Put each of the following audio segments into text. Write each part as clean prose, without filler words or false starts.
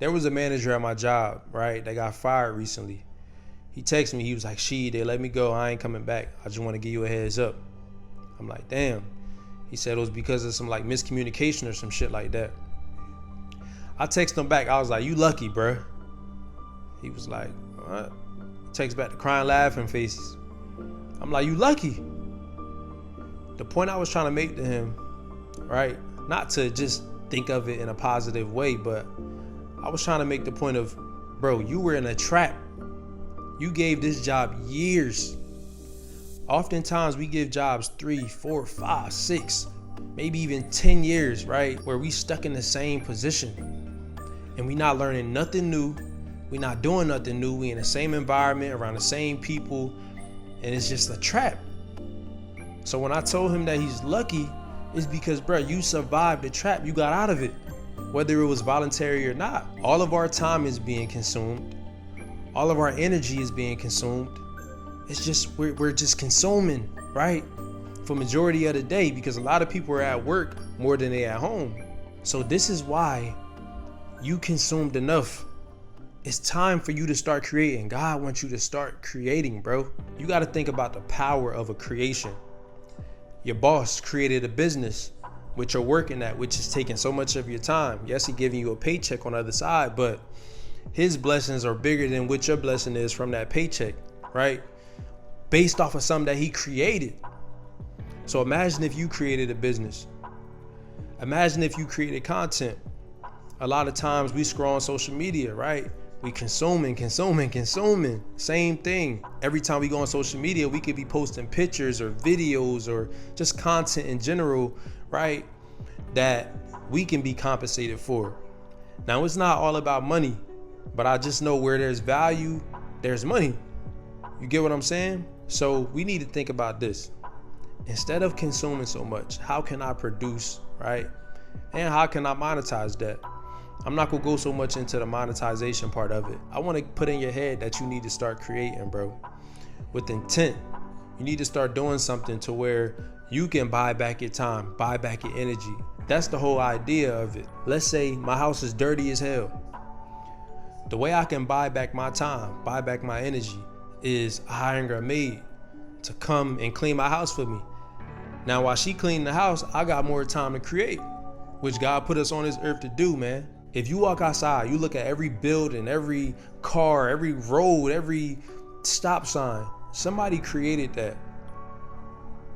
There was a manager at my job, right, that got fired recently. He texted me, he was like, they let me go, I ain't coming back. I just want to give you a heads up. I'm like, damn. He said it was because of some like miscommunication or some shit like that. I texted him back, I was like, you lucky, bruh. He was like, what? Text back the crying, laughing faces. I'm like, you lucky. The point I was trying to make to him, right, not to just think of it in a positive way, but I was trying to make the point of, bro, you were in a trap. You gave this job years. Oftentimes we give jobs 3, 4, 5, 6, maybe even 10 years, right? Where we stuck in the same position and we not learning nothing new. We not doing nothing new. We in the same environment, around the same people, and it's just a trap. So when I told him that he's lucky, it's because, bro, you survived the trap. You got out of it, whether it was voluntary or not. All of our time is being consumed. All of our energy is being consumed. It's just, we're just consuming, right? For majority of the day, because a lot of people are at work more than they at home. So this is why you consumed enough. It's time for you to start creating. God wants you to start creating, bro. You got to think about the power of a creation. Your boss created a business which you're working at, which is taking so much of your time. Yes, he's giving you a paycheck on the other side, but his blessings are bigger than what your blessing is from that paycheck, right? Based off of something that he created. So imagine if you created a business. Imagine if you created content. A lot of times we scroll on social media, right? We consuming. Same thing. Every time we go on social media, we could be posting pictures or videos or just content in general, right? That we can be compensated for. Now, it's not all about money, but I just know where there's value, there's money. You get what I'm saying? So we need to think about this. Instead of consuming so much, how can I produce, right? And how can I monetize that? I'm not gonna go so much into the monetization part of it. I wanna put in your head that you need to start creating, bro, with intent. You need to start doing something to where you can buy back your time, buy back your energy. That's the whole idea of it. Let's say my house is dirty as hell. The way I can buy back my time, buy back my energy, is hiring a maid to come and clean my house for me. Now, while she cleaned the house, I got more time to create, which God put us on this earth to do, man. If you walk outside, you look at every building, every car, every road, every stop sign, somebody created that.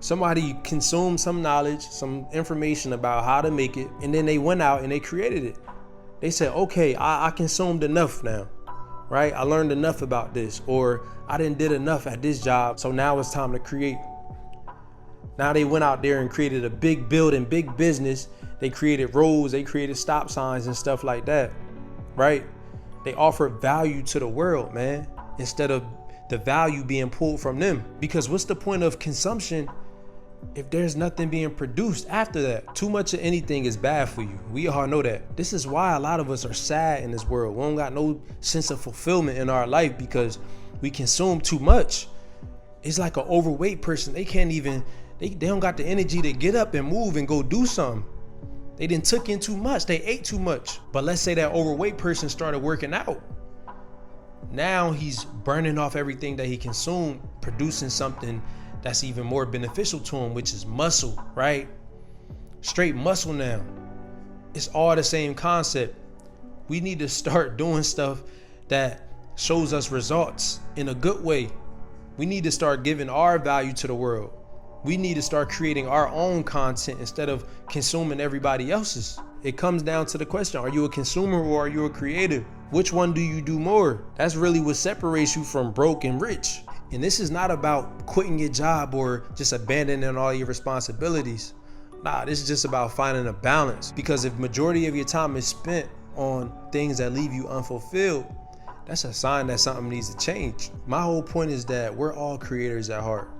Somebody consumed some knowledge, some information about how to make it, and then they went out and they created it. They said, okay, I consumed enough now, right? I learned enough about this, or I didn't did enough at this job, so now it's time to create. Now they went out there and created a big building, big business. They created roads, they created stop signs and stuff like that, right? They offer value to the world, man, instead of the value being pulled from them. Because what's the point of consumption if there's nothing being produced after that? Too much of anything is bad for you. We all know that. This is why a lot of us are sad in this world. We don't got no sense of fulfillment in our life because we consume too much. It's like an overweight person. They can't even, they don't got the energy to get up and move and go do something. They didn't took in too much. They ate too much. But let's say that overweight person started working out. Now he's burning off everything that he consumed, producing something that's even more beneficial to him, which is muscle, right? Straight muscle now. It's all the same concept. We need to start doing stuff that shows us results in a good way. We need to start giving our value to the world. We need to start creating our own content instead of consuming everybody else's. It comes down to the question, are you a consumer or are you a creative? Which one do you do more? That's really what separates you from broke and rich. And this is not about quitting your job or just abandoning all your responsibilities. Nah, this is just about finding a balance. Because if majority of your time is spent on things that leave you unfulfilled, that's a sign that something needs to change. My whole point is that we're all creators at heart.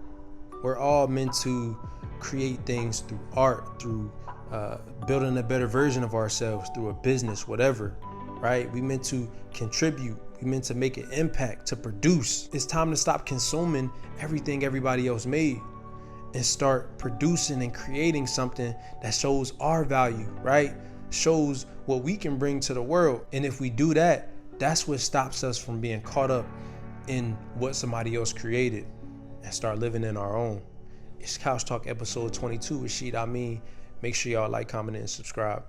We're all meant to create things through art, through building a better version of ourselves, through a business, whatever, right? We meant to contribute. We meant to make an impact, to produce. It's time to stop consuming everything everybody else made and start producing and creating something that shows our value, right? shows what we can bring to the world. And if we do that, that's what stops us from being caught up in what somebody else created and start living in our own. It's Couch Talk episode 22 with Amin. Make sure y'all like, comment, and subscribe.